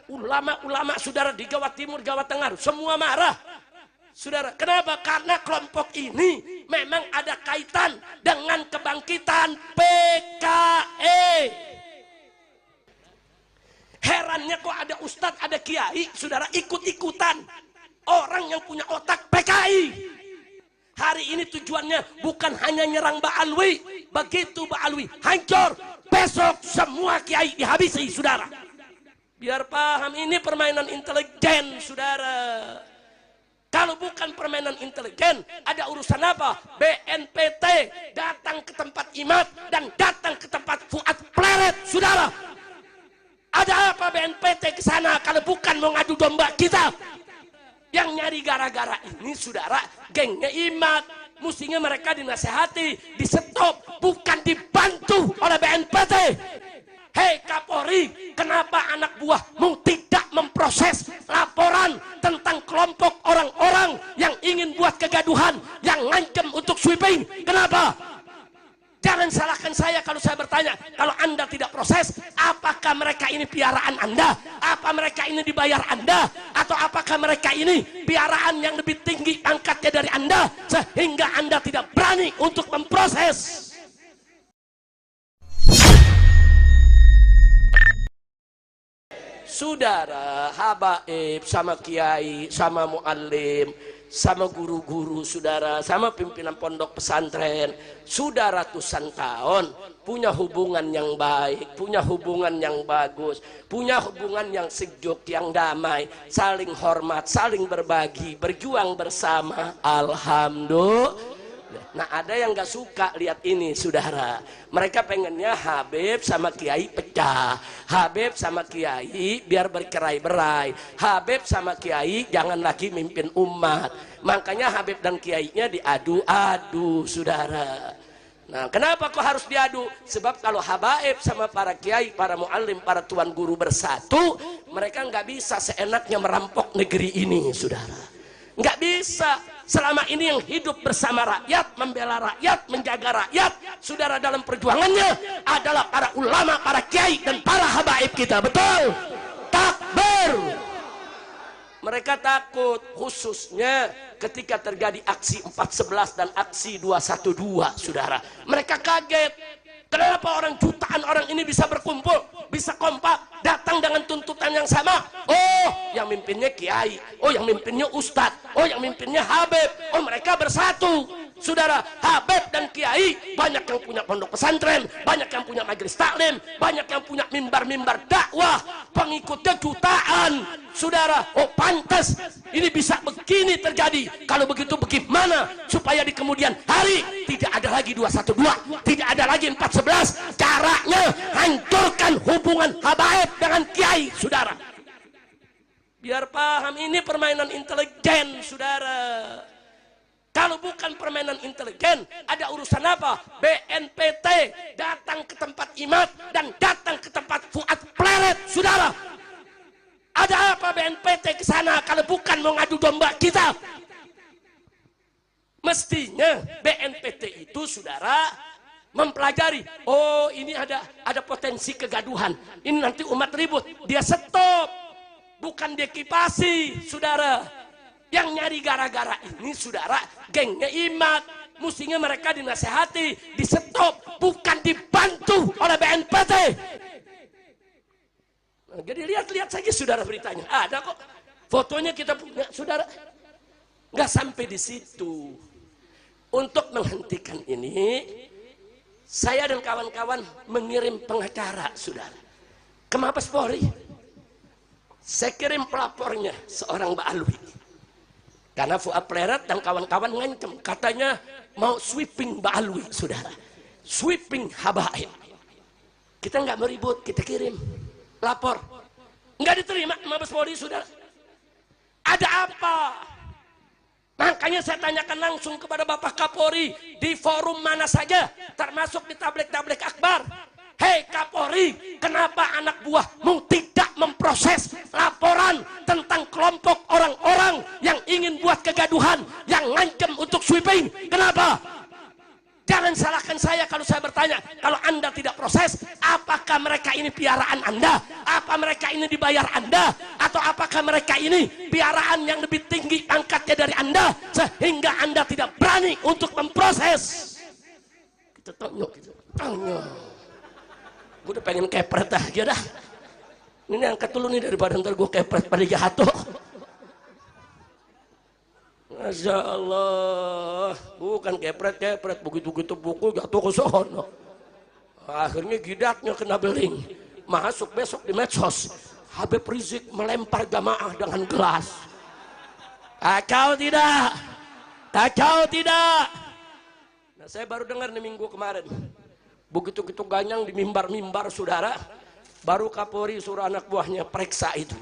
ulama-ulama saudara di Jawa Timur, Jawa Tengah, semua marah. Saudara, kenapa? Karena kelompok ini memang ada kaitan dengan kebangkitan PKI. Herannya kok ada ustadz, ada kiai, saudara ikut-ikutan. Orang yang punya otak PKI. Hari ini tujuannya bukan hanya nyerang Mbak Alwi. Begitu Mbak Alwi hancur, besok semua kiai dihabisi, saudara. Biar paham, ini permainan intelijen, saudara. Kalau bukan permainan intelijen, ada urusan apa? BNPT datang ke tempat Imad dan datang ke tempat Fuad Pleret, saudara. Ada apa BNPT ke sana kalau bukan mau ngadu domba kita? Yang nyari gara-gara ini, saudara, gengnya Imad. Mestinya mereka dinasehati, di-stop, bukan dibantu oleh BNPT. Hei Kapolri, kenapa anak buahmu tidak memproses laporan tentang kelompok orang-orang yang ingin buat kegaduhan, yang ngancam untuk sweeping? Kenapa? Jangan salahkan saya kalau saya bertanya, kalau Anda tidak proses, apakah mereka ini piaraan Anda? Apa mereka ini dibayar Anda? Atau apakah mereka ini piaraan yang lebih tinggi angkatnya dari Anda, sehingga Anda tidak berani untuk memproses? Saudara, habaib sama kiai, sama muallim, sama guru-guru, saudara, sama pimpinan pondok pesantren, sudah ratusan tahun punya hubungan yang baik, punya hubungan yang bagus, punya hubungan yang sejuk, yang damai, saling hormat, saling berbagi, berjuang bersama. Alhamdulillah. Nah, ada yang gak suka lihat ini, saudara. Mereka pengennya Habib sama Kiai pecah, Habib sama Kiai biar bercerai-berai, Habib sama Kiai jangan lagi mimpin umat. Makanya Habib dan Kiainya diadu-adu, saudara. Nah, kenapa kok harus diadu? Sebab kalau habaib sama para kiai, para muallim, para tuan guru bersatu, mereka nggak bisa seenaknya merampok negeri ini, saudara. Nggak bisa. Selama ini yang hidup bersama rakyat, membela rakyat, menjaga rakyat, saudara, dalam perjuangannya adalah para ulama, para kiai, dan para habaib kita. Betul? Takbir. Mereka takut, khususnya ketika terjadi aksi 411 dan aksi 212, saudara. Mereka kaget. Kenapa orang jutaan orang ini bisa berkumpul, bisa kompak, datang dengan tuntutan yang sama? Oh, yang mimpinnya kiai, oh yang mimpinnya ustadz, oh yang mimpinnya habib, oh mereka bersatu. Saudara, habib dan kiai banyak yang punya pondok pesantren, banyak yang punya majelis taklim, banyak yang punya mimbar-mimbar dakwah, pengikutnya jutaan. Saudara, oh pantas ini bisa begini terjadi. Kalau begitu bagaimana supaya di kemudian hari tidak ada lagi 212, tidak ada lagi 411? Caranya hancurkan hubungan habaib dengan kiai, saudara. Biar paham, ini permainan intelijen, saudara. Kalau bukan permainan intelijen, ada urusan apa? BNPT datang ke tempat Imad dan datang ke tempat Fuad Pleret, saudara. Ada apa BNPT ke sana kalau bukan mau ngadu domba kita? Mestinya BNPT itu, saudara, mempelajari. Oh, ini ada potensi kegaduhan. Ini nanti umat ribut. Dia stop, bukan dia kipasi, saudara. Yang nyari gara-gara ini, saudara, gengnya Imad. Mestinya mereka dinasehati, di-stop, bukan dibantu oleh BNPT. Nah, jadi lihat-lihat saja, saudara, beritanya. Ada kok. Fotonya kita punya, saudara. Nggak sampai di situ. Untuk menghentikan ini, saya dan kawan-kawan mengirim pengacara, saudara, ke Mabes Polri. Saya kirim pelapornya, seorang Mbak Alwi. Karena Fuad Pleret dan kawan-kawan ngancam, katanya mau sweeping Mbak Alwi, saudara. Sweeping habaib. Kita nggak mau ribut, kita kirim lapor. Nggak diterima Mabes Polri, saudara. Ada apa? Makanya saya tanyakan langsung kepada Bapak Kapolri di forum mana saja, termasuk di tablik-tablik akbar. Hei Kapolri, kenapa anak buahmu tidak memproses laporan tentang kelompok orang-orang yang ingin buat kegaduhan, yang ngancam untuk sweeping? Kenapa? Jangan salahkan saya kalau saya bertanya. tanya, kalau Anda tidak proses, apakah mereka ini piaraan Anda? Apa mereka ini dibayar Anda? Atau apakah mereka ini piaraan yang lebih tinggi pangkatnya dari Anda, sehingga Anda tidak berani untuk memproses? Kita tanya gitu. Gue udah pengen kepret aja dah. Ini angkat dulu nih daripada ntar gue kepret pada jatuh. Masya Allah, bukan kepret, begitu-begitu buku jatuh ke sono. Akhirnya gidatnya kena beling, masuk besok di medsos. Habib Rizik melempar jamaah dengan gelas. Kacau tidak? Kacau tidak? Nah, saya baru dengar nih minggu kemarin, begitu-begitu ganyang di mimbar-mimbar saudara, baru Kapolri suruh anak buahnya periksa itu.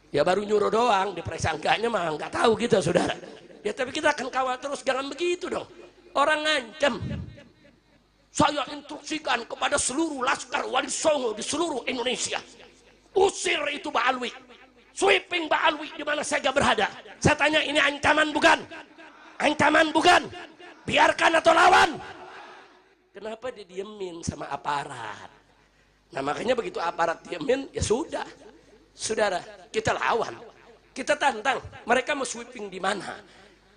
Ya baru nyuruh doang, diperiksa enggaknya mah enggak tahu kita saudara. Ya tapi kita akan kawal terus, jangan begitu dong. Orang ngancam. Saya instruksikan kepada seluruh Laskar Wali Songo di seluruh Indonesia. Usir itu Mbak Alwi. Sweeping Mbak Alwi di mana saja berada. Saya tanya, ini ancaman bukan? Ancaman bukan? Biarkan atau lawan? Kenapa didiemin sama aparat? Nah makanya begitu aparat diemin, ya sudah. Saudara, kita lawan. Kita tantang. Mereka mau sweeping di mana?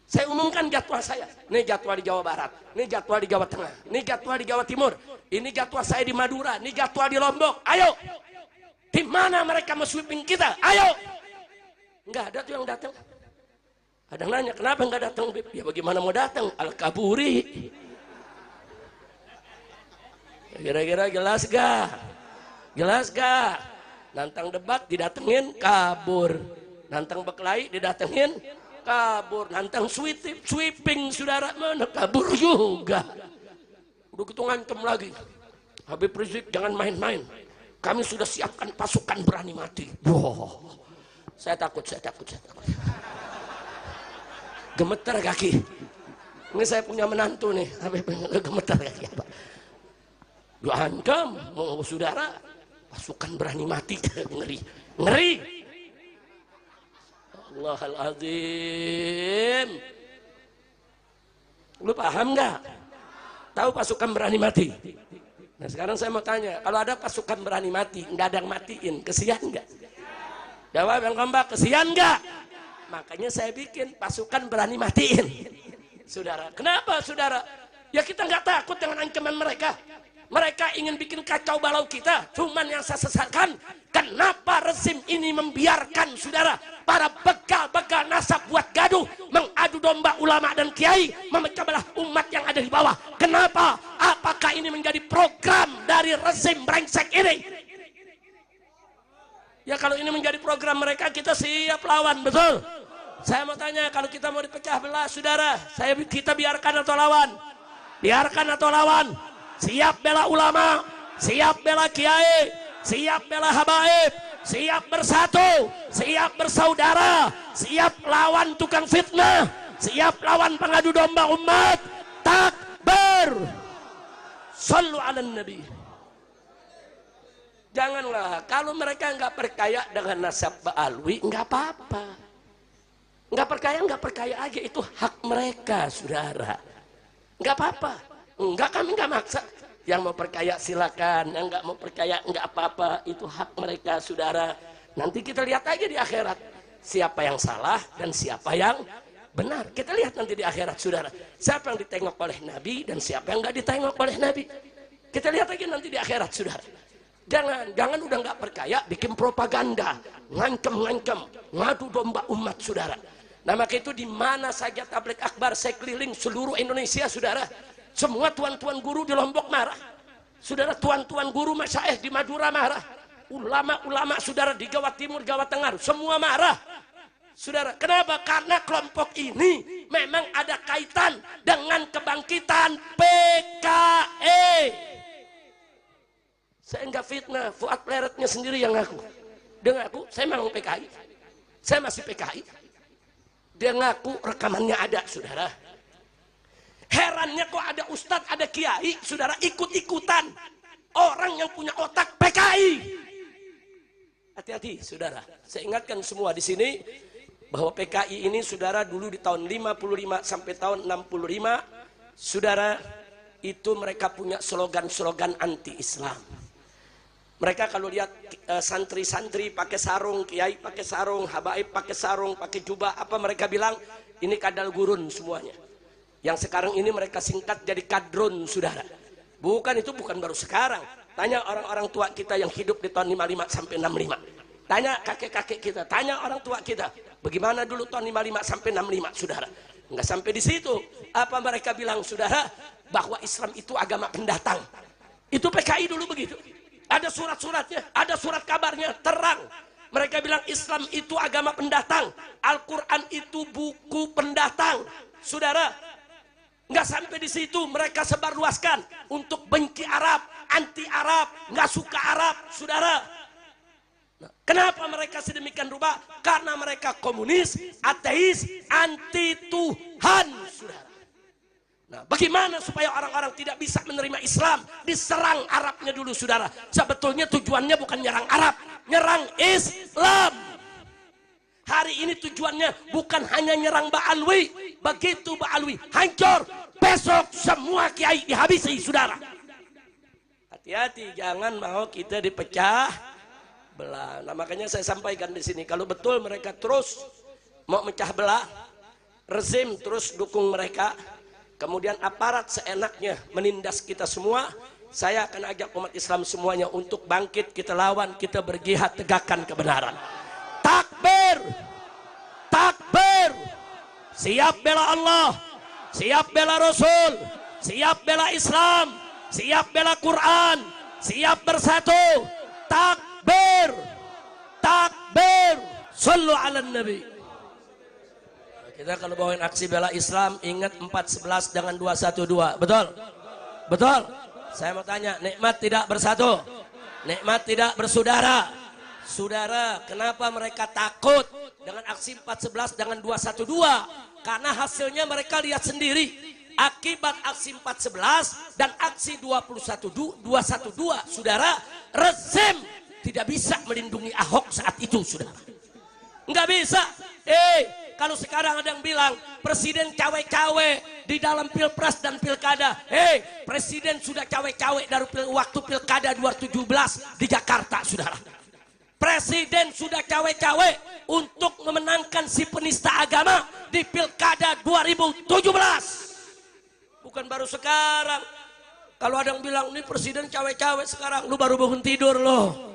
Saya umumkan jadwal saya. Ini jadwal di Jawa Barat, ini jadwal di Jawa Tengah, ini jadwal di Jawa Timur, ini jadwal saya di Madura, ini jadwal di Lombok. Ayo, di mana mereka mau sweeping kita? Ayo. Enggak ada tuh yang datang. Ada yang nanya, kenapa enggak datang? Ya bagaimana mau datang? Al-Kaburi. Kira-kira jelas gak? Jelas gak? Nantang debat didatengin, kabur. Nantang berkelahi didatengin, kabur. Nantang sweeping saudara, mana kabur juga. Udah gitu ngancem lagi, Habib Rizik jangan main-main, kami sudah siapkan pasukan berani mati. Wow, saya takut. Gemeter kaki. Ini saya punya menantu nih, Habib gemeter kaki apa? Diancam mau saudara, pasukan berani mati. Ngeri. Allahaladzim. Lu paham nggak? Tahu pasukan berani mati? Nah sekarang saya mau tanya, kalau ada pasukan berani mati, nggak ada yang matiin, kesian nggak? Jawab yang kompak, kesian nggak? Makanya saya bikin pasukan berani matiin. Saudara, kenapa saudara? Ya kita nggak takut dengan ancaman mereka. Mereka ingin bikin kacau balau kita. Cuman yang saya sesalkan, kenapa rezim ini membiarkan saudara para begal-begal nasab buat gaduh, mengadu domba ulama dan kiai, memecah belah umat yang ada di bawah. Kenapa? Apakah ini menjadi program dari rezim brengsek ini? Ya kalau ini menjadi program mereka, kita siap lawan, betul? Saya mau tanya, kalau kita mau dipecah belah saudara, kita biarkan atau lawan? Biarkan atau lawan? Siap bela ulama, siap bela kiai, siap bela habaib, siap bersatu, siap bersaudara, siap lawan tukang fitnah, siap lawan pengadu domba umat. Takbir. Sallu ala nabi. Janganlah, kalau mereka nggak percaya dengan nasab Ba'alwi, nggak apa-apa. Nggak percaya aja, itu hak mereka saudara. Nggak apa-apa. Enggak, kami enggak maksa. Yang mau percaya silakan, yang enggak mau percaya enggak apa-apa, itu hak mereka saudara. Nanti kita lihat aja di akhirat siapa yang salah dan siapa yang benar. Kita lihat nanti di akhirat saudara, siapa yang ditengok oleh Nabi dan siapa yang enggak ditengok oleh Nabi. Kita lihat aja nanti di akhirat saudara. Jangan udah enggak percaya bikin propaganda, ngancem, ngadu domba umat saudara. Nah maka itu di mana saja tabligh akbar saya keliling seluruh Indonesia saudara. Semua tuan-tuan guru di Lombok marah. Saudara, tuan-tuan guru masyaikh di Madura marah. Ulama-ulama saudara di Jawa Timur, Jawa Tengah, semua marah. Saudara, kenapa? Karena kelompok ini memang ada kaitan dengan kebangkitan PKI. Saya enggak fitnah, Fuad Pleretnya sendiri yang ngaku. Dia ngaku, saya memang PKI. Saya masih PKI. Dia ngaku rekamannya ada, saudara. Herannya kok ada ustadz, ada kiai, saudara ikut-ikutan orang yang punya otak PKI. Hati-hati, saudara. Saya ingatkan semua di sini bahwa PKI ini, saudara, dulu di tahun 55 sampai tahun 65, saudara, itu mereka punya slogan-slogan anti-Islam. Mereka kalau lihat santri-santri pakai sarung, kiai pakai sarung, habaib pakai sarung, pakai jubah, apa mereka bilang? Ini kadal gurun semuanya. Yang sekarang ini mereka singkat jadi kadrun, saudara. Bukan, itu bukan baru sekarang. Tanya orang-orang tua kita yang hidup di tahun 55 sampai 65. Tanya kakek-kakek kita, tanya orang tua kita, bagaimana dulu tahun 55 sampai 65, saudara. Enggak sampai di situ. Apa mereka bilang, saudara? Bahwa Islam itu agama pendatang. Itu PKI dulu begitu. Ada surat-suratnya, ada surat kabarnya, terang. Mereka bilang Islam itu agama pendatang. Al-Quran itu buku pendatang. Saudara, nggak sampai di situ, mereka sebarluaskan untuk benci Arab, anti Arab, nggak suka Arab, saudara. Nah, kenapa mereka sedemikian rupa? Karena mereka komunis, ateis, anti Tuhan, saudara. Nah, bagaimana supaya orang-orang tidak bisa menerima Islam? Diserang Arabnya dulu, saudara. Sebetulnya tujuannya bukan nyerang Arab, nyerang Islam. Hari ini tujuannya bukan hanya nyerang Ba'alwi. Begitu Ba'alwi hancur, besok semua kiai dihabisi, saudara. Hati-hati, jangan mau kita dipecah belah. Nah, makanya saya sampaikan di sini, kalau betul mereka terus mau mecah belah, rezim terus dukung mereka, kemudian aparat seenaknya menindas kita semua, saya akan ajak umat Islam semuanya untuk bangkit, kita lawan, kita berjihad tegakkan kebenaran. Takbir, takbir, siap bela Allah, siap bela Rasul, siap bela Islam, siap bela Quran, siap bersatu. Takbir, takbir, sallu ala nabi. Kita kalau bawain aksi bela Islam, ingat 411 dengan 212, betul? Betul? Saya mau tanya, nikmat tidak bersatu, nikmat tidak bersaudara. Saudara, kenapa mereka takut dengan aksi 411 dengan 212? Karena hasilnya mereka lihat sendiri. Akibat aksi 411 dan aksi 212, saudara, rezim tidak bisa melindungi Ahok saat itu, saudara. Nggak bisa. Kalau sekarang ada yang bilang presiden cawe-cawe di dalam pilpres dan pilkada, presiden sudah cawe-cawe dari waktu pilkada 2017 di Jakarta, saudara. Presiden sudah cawe-cawe untuk memenangkan si penista agama di pilkada 2017. Bukan baru sekarang. Kalau ada yang bilang ini presiden cawe-cawe sekarang, lu baru bangun tidur loh.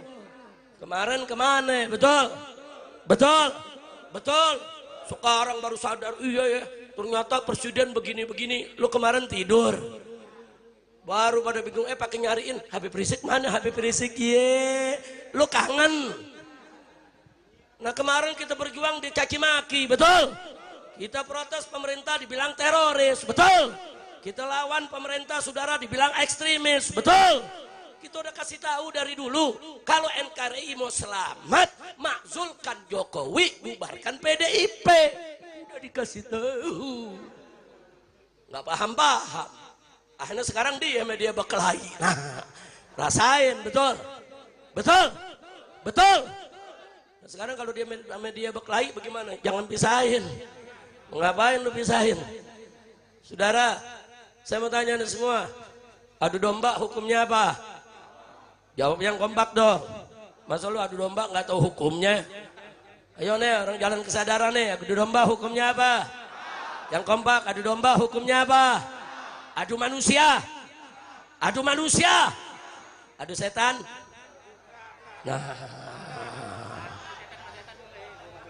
Kemarin kemana? Betul? Betul? Betul? Sekarang baru sadar, iya ya, ternyata presiden begini-begini. Lu kemarin tidur. Baru pada bingung, pakai nyariin Habib Rizik mana, Habib Rizik, lu kangen. Nah, kemarin kita berjuang dicaci maki, betul? Kita protes pemerintah dibilang teroris, betul? Kita lawan pemerintah, saudara, dibilang ekstremis, betul? Kita udah kasih tahu dari dulu, kalau NKRI mau selamat, makzulkan Jokowi, bubarkan PDIP. Udah dikasih tahu, nggak paham-paham. Akhirnya sekarang dia media berkelahi. Nah, rasain, betul? Betul? Betul? Nah, sekarang kalau dia media berkelahi bagaimana? Jangan pisahin. Ngapain lu pisahin? Saudara, saya mau tanya nih semua, adu domba hukumnya apa? Jawab yang kompak dong. Masa lu adu domba nggak tahu hukumnya? Ayo nih, orang jalan kesadaran nih, adu domba hukumnya apa? Yang kompak, adu domba hukumnya apa? Adu manusia, adu manusia, adu setan. Nah,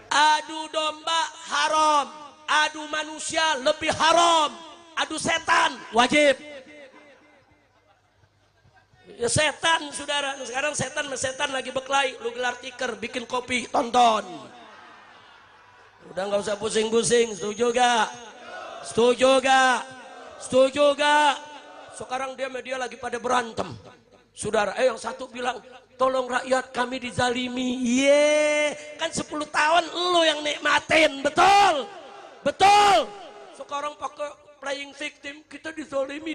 adu domba haram, adu manusia lebih haram, adu setan wajib. Ya setan, saudara. Sekarang setan lagi berkelahi. Lu gelar tikar, bikin kopi, tonton. Udah nggak usah pusing-pusing. Setuju gak? Setuju gak? Setuju gak? Sekarang media lagi pada berantem, saudara. Yang satu bilang tolong rakyat kami dizalimi. Kan 10 tahun lu yang nikmatin, betul? Betul? Sekarang pakai playing victim, kita dizolimi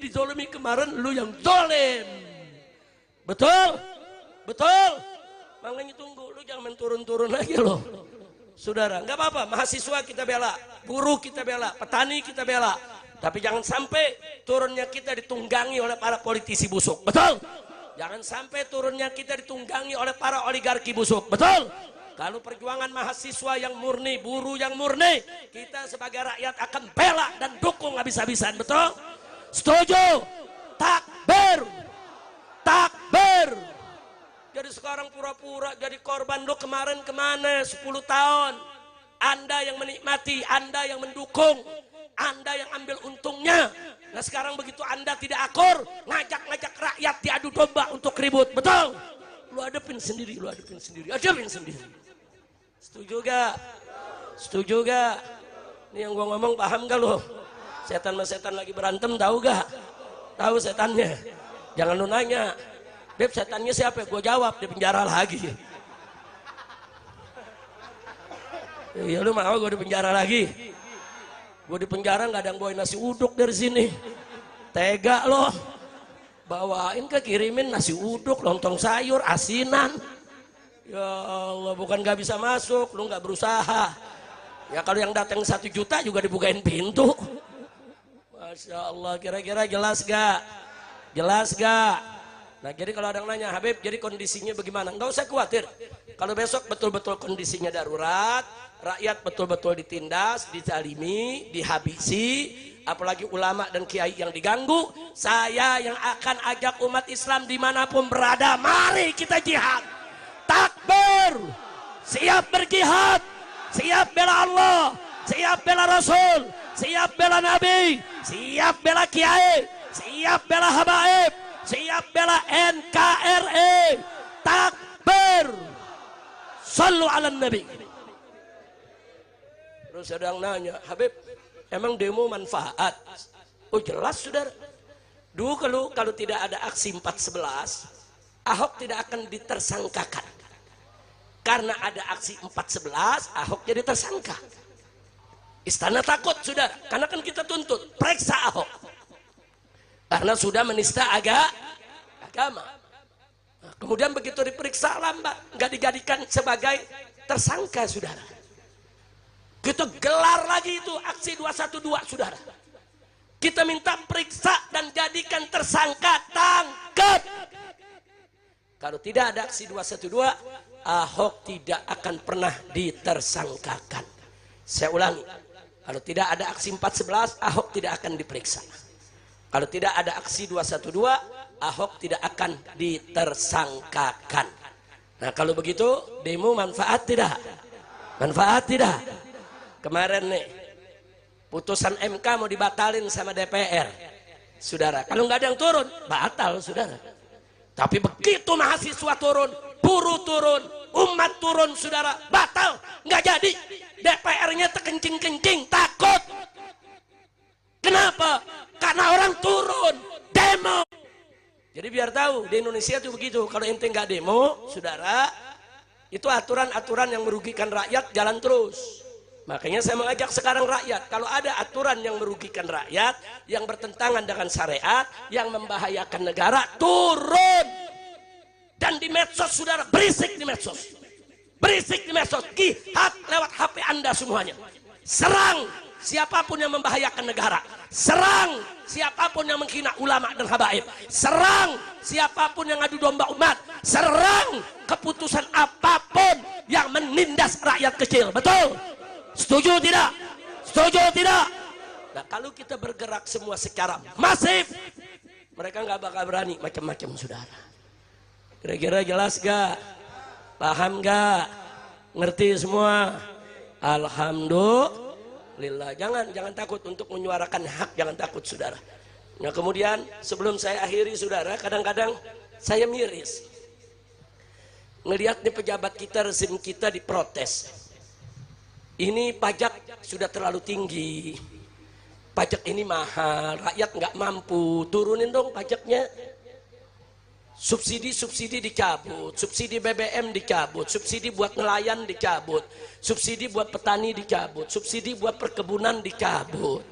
kemarin lu yang zolim. Betul? Betul? Makanya tunggu, lu jangan turun-turun lagi loh, saudara. Nggak apa-apa, mahasiswa kita bela, buruh kita bela, petani kita bela. Tapi jangan sampai turunnya kita ditunggangi oleh para politisi busuk. Betul? Jangan sampai turunnya kita ditunggangi oleh para oligarki busuk. Betul? Kalau perjuangan mahasiswa yang murni, buruh yang murni, kita sebagai rakyat akan bela dan dukung habis-habisan. Betul? Setuju? Takbir! Takbir! Jadi sekarang pura-pura jadi korban. Lo kemarin kemana? 10 tahun. Anda yang menikmati, Anda yang mendukung, Anda yang ambil untungnya. Nah sekarang begitu Anda tidak akur, ngajak-ngajak rakyat diadu domba untuk ribut. Betul? Lu hadapin sendiri, lu hadapin sendiri, hadapin sendiri. Setuju gak? Setuju gak? Ini yang gua ngomong paham gak lu? Setan sama setan lagi berantem, tahu gak? Tahu setannya? Jangan lu nanya, Beb setannya siapa? Gua jawab, di penjara lagi. Iya lu mau gua di penjara lagi? Gue di penjara nggak ada yang bawain nasi uduk dari sini. Tega loh. Bawain ke kirimin nasi uduk, lontong sayur, asinan. Ya Allah, bukan nggak bisa masuk, lu nggak berusaha. Ya kalau yang datang 1 juta juga dibukain pintu. Masya Allah, kira-kira jelas gak? Jelas gak? Nah jadi kalau ada yang nanya, Habib jadi kondisinya bagaimana? Nggak usah khawatir. Kalau besok betul-betul kondisinya darurat, rakyat betul-betul ditindas, dizalimi, dihabisi, apalagi ulama dan kiai yang diganggu, saya yang akan ajak umat Islam dimanapun berada, mari kita jihad. Takbir, siap berjihad, siap bela Allah, siap bela Rasul, siap bela Nabi, siap bela kiai, siap bela habaib, siap bela NKRI. Takbir, sallu ala Nabi. Terus ada yang nanya, Habib, emang demo manfaat? Oh jelas saudara. Dulu kalau tidak ada aksi 411, Ahok tidak akan ditersangkakan. Karena ada aksi 411, Ahok jadi tersangka. Istana takut saudara, karena kan kita tuntut, periksa Ahok. Karena sudah menista agama. Nah, kemudian begitu diperiksa lambat, nggak dijadikan sebagai tersangka saudara. Kita gelar lagi itu aksi 212 saudara. Kita minta periksa dan jadikan tersangka, tangkap. Kalau tidak ada aksi 212, Ahok tidak akan pernah ditersangkakan. Saya ulangi, kalau tidak ada aksi 411, Ahok tidak akan diperiksa. Kalau tidak ada aksi 212, Ahok tidak akan ditersangkakan. Nah kalau begitu, demo manfaat tidak? Manfaat tidak? Kemarin nih, putusan MK mau dibatalin sama DPR. Saudara, kalau nggak ada yang turun, batal saudara. Tapi begitu mahasiswa turun, buruh turun, umat turun saudara, batal, nggak jadi. DPR-nya terkencing-kencing, takut. Kenapa? Karena orang turun, demo. Jadi biar tahu, di Indonesia itu begitu. Kalau ente nggak demo, saudara, itu aturan-aturan yang merugikan rakyat jalan terus. Makanya saya mengajak sekarang rakyat, kalau ada aturan yang merugikan rakyat, yang bertentangan dengan syariat, yang membahayakan negara, turun. Dan di medsos saudara, berisik di medsos. Berisik di medsos, jihad lewat HP Anda semuanya. Serang siapapun yang membahayakan negara. Serang siapapun yang menghina ulama dan habaib. Serang siapapun yang adu domba umat. Serang keputusan apapun yang menindas rakyat kecil. Betul? Setuju tidak? Setuju tidak? Nah kalau kita bergerak semua secara masif, mereka nggak bakal berani macam-macam saudara. Kira-kira jelas gak? Paham gak? Ngerti semua? Alhamdulillah. Jangan takut untuk menyuarakan hak, jangan takut saudara. Nah kemudian sebelum saya akhiri saudara, kadang-kadang saya miris ngelihat nih pejabat kita, rezim kita diprotes. Ini pajak sudah terlalu tinggi, pajak ini mahal, rakyat nggak mampu, turunin dong pajaknya. Subsidi dicabut, subsidi BBM dicabut, subsidi buat nelayan dicabut, subsidi buat petani dicabut, subsidi buat perkebunan dicabut.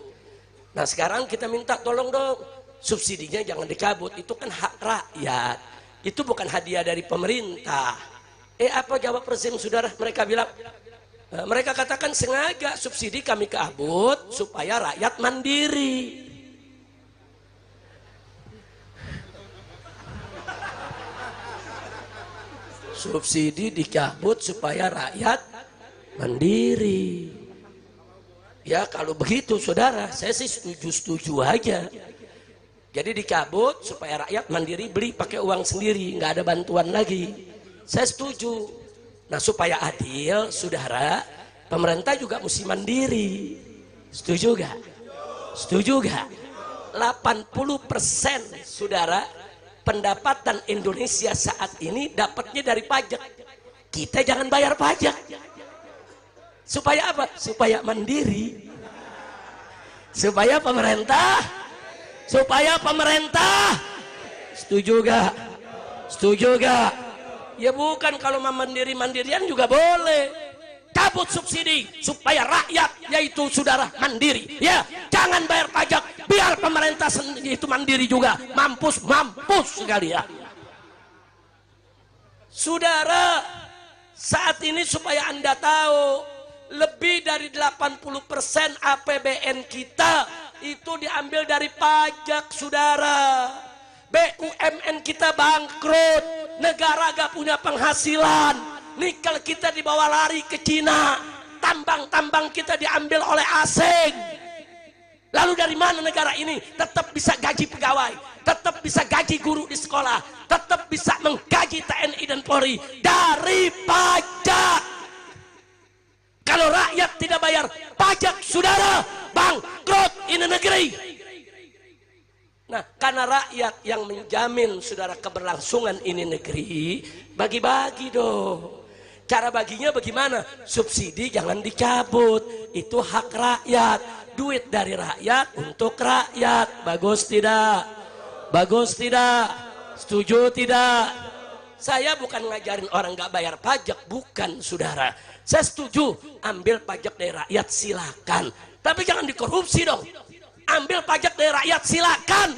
Nah sekarang kita minta tolong dong, subsidinya jangan dicabut, itu kan hak rakyat, itu bukan hadiah dari pemerintah. Apa jawab rezim saudara? Mereka bilang, mereka katakan sengaja subsidi kami cabut supaya rakyat mandiri. subsidi dicabut supaya rakyat mandiri. Ya kalau begitu saudara, saya sih setuju aja. Jadi dicabut supaya rakyat mandiri, beli pakai uang sendiri, nggak ada bantuan lagi. Saya setuju. Nah supaya adil saudara, pemerintah juga mesti mandiri. Setuju gak? Setuju gak? 80% saudara pendapatan Indonesia saat ini dapatnya dari pajak. Kita jangan bayar pajak. Supaya apa? Supaya mandiri. Supaya pemerintah setuju gak? Setuju gak? Ya bukan, kalau mandiri-mandirian juga boleh. Cabut subsidi supaya rakyat yaitu saudara mandiri. Ya, jangan bayar pajak, biar pemerintah itu mandiri juga. Mampus sekali ya. Saudara, saat ini supaya Anda tahu, lebih dari 80% APBN kita itu diambil dari pajak saudara. BUMN kita bangkrut, negara gak punya penghasilan. Nikel kita dibawa lari ke Cina, tambang-tambang kita diambil oleh asing. Lalu dari mana negara ini tetap bisa gaji pegawai, tetap bisa gaji guru di sekolah, tetap bisa menggaji TNI dan Polri? Dari pajak. Kalau rakyat tidak bayar pajak saudara, bangkrut ini negeri. Nah, karena rakyat yang menjamin saudara keberlangsungan ini negeri, bagi-bagi dong. Cara baginya bagaimana? Subsidi jangan dicabut, itu hak rakyat, duit dari rakyat untuk rakyat. Bagus tidak? Bagus tidak? Setuju tidak? Saya bukan ngajarin orang nggak bayar pajak, bukan saudara. Saya setuju ambil pajak dari rakyat silakan, tapi jangan dikorupsi dong. Ambil pajak dari rakyat silakan,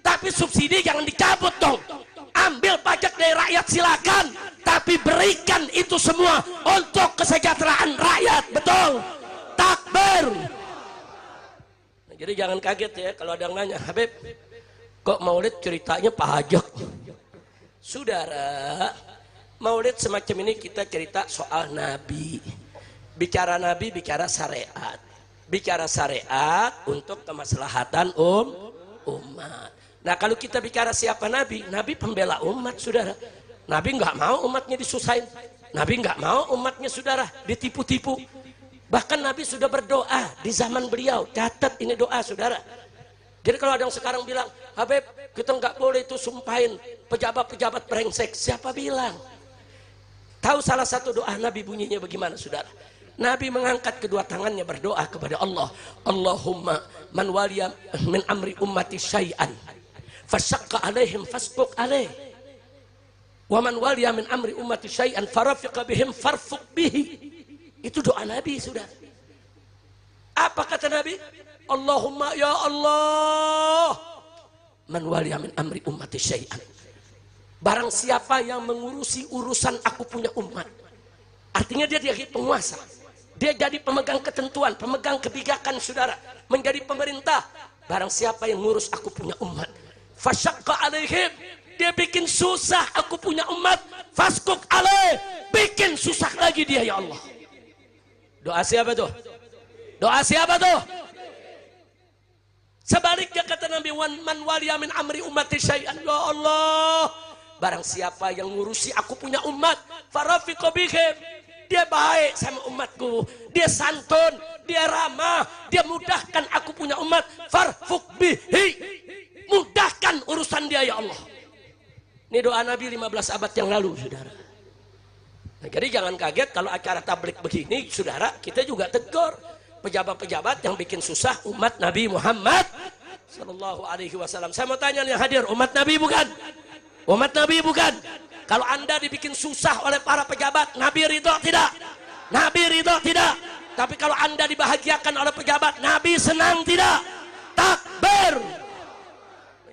tapi subsidi jangan dicabut dong. Ambil pajak dari rakyat silakan, tapi berikan itu semua untuk kesejahteraan rakyat. Betul? Takbir. Nah, jadi jangan kaget ya kalau ada yang nanya, Habib, kok Maulid ceritanya pajak? Saudara, Maulid semacam ini kita cerita soal Nabi. Bicara Nabi, bicara syariat. Bicara syariat untuk kemaslahatan umat. Nah kalau kita bicara siapa Nabi, Nabi pembela umat saudara. Nabi nggak mau umatnya disusahin. Nabi nggak mau umatnya saudara ditipu-tipu. Bahkan Nabi sudah berdoa di zaman beliau. Catat ini doa saudara. Jadi kalau ada yang sekarang bilang, Habib kita nggak boleh itu sumpahin pejabat-pejabat brengsek. Siapa bilang? Tahu salah satu doa Nabi bunyinya bagaimana saudara? Nabi mengangkat kedua tangannya berdoa kepada Allah. Allahumma man waliya min amri ummati syai'an fasyaqqa alaihim fasbuq alaih. Wa man waliya min amri ummati syai'an farafiqa bihim farfuq bihi. Itu doa Nabi sudah. Apa kata Nabi? Allahumma ya Allah man waliya min amri ummati syai'an. Barang siapa yang mengurusi urusan aku punya umat. Artinya dia jadi penguasa. Dia jadi pemegang ketentuan, pemegang kebijakan saudara, menjadi pemerintah. Barang siapa yang ngurus aku punya umat, fasyaqqa alaihim, dia bikin susah aku punya umat, fasquk alaih, bikin susah lagi dia ya Allah. Doa siapa tuh? Doa siapa tuh? Sebaliknya kata Nabi, man waliya min amri ummati syai'an, ya Allah, barang siapa yang ngurusi aku punya umat, farafiqa bihim, dia baik sama umatku, dia santun, dia ramah, dia mudahkan aku punya umat, farfuq bihi, mudahkan urusan dia ya Allah. Ini doa Nabi 15 abad yang lalu saudara. Nah, jadi jangan kaget kalau acara tablik begini saudara, kita juga tegur pejabat-pejabat yang bikin susah umat Nabi Muhammad sallallahu alaihi wasallam. Saya mau tanya nih hadir, umat Nabi bukan? Umat Nabi bukan? Kalau Anda dibikin susah oleh para pejabat, Nabi ridho tidak? Nabi ridho tidak? Tapi kalau Anda dibahagiakan oleh pejabat, Nabi senang tidak? Takbir.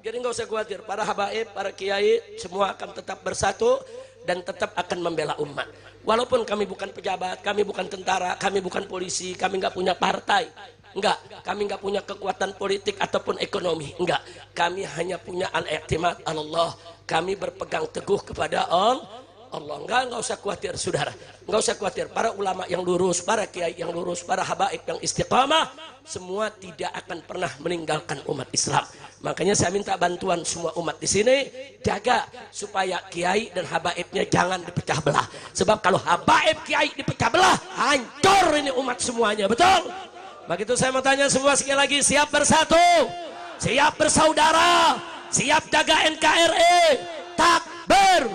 Jadi nggak usah khawatir, para habaib, para kiai semua akan tetap bersatu dan tetap akan membela umat. Walaupun kami bukan pejabat, kami bukan tentara, kami bukan polisi, kami nggak punya partai. Enggak, kami nggak punya kekuatan politik ataupun ekonomi. Enggak, kami hanya punya al-i'timad Allah. Kami berpegang teguh kepada Allah. Enggak usah khawatir saudara, enggak usah khawatir. Para ulama yang lurus, para kiai yang lurus, para habaib yang istiqamah, semua tidak akan pernah meninggalkan umat Islam. Makanya saya minta bantuan semua umat di sini, jaga supaya kiai dan habaibnya jangan dipecah belah. Sebab kalau habaib kiai dipecah belah, hancur ini umat semuanya, betul? Begitu saya mau tanya semua sekali lagi, siap bersatu, siap bersaudara, siap jaga NKRI, takbir.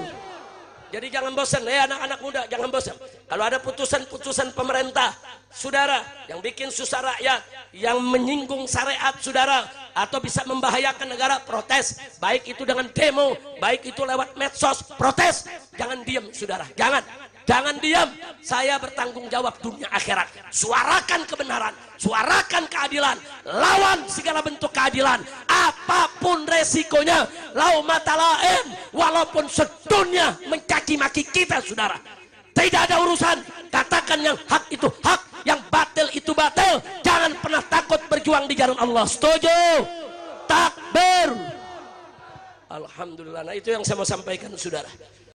Jadi jangan bosan, anak-anak muda jangan bosan. Kalau ada putusan-putusan pemerintah, saudara, yang bikin susah rakyat, yang menyinggung syariat saudara, atau bisa membahayakan negara, protes. Baik itu dengan demo, baik itu lewat medsos, protes. Jangan diam saudara, jangan diam. Saya bertanggung jawab dunia akhirat. Suarakan kebenaran, suarakan keadilan, lawan segala bentuk keadilan, apapun resikonya. Lau matalain, walaupun sedunia mencaci maki kita saudara, tidak ada urusan. Katakan yang hak itu hak, yang batil itu batil. Jangan pernah takut berjuang di jalan Allah. Setuju? Takbir. Alhamdulillah. Nah itu yang saya mau sampaikan saudara.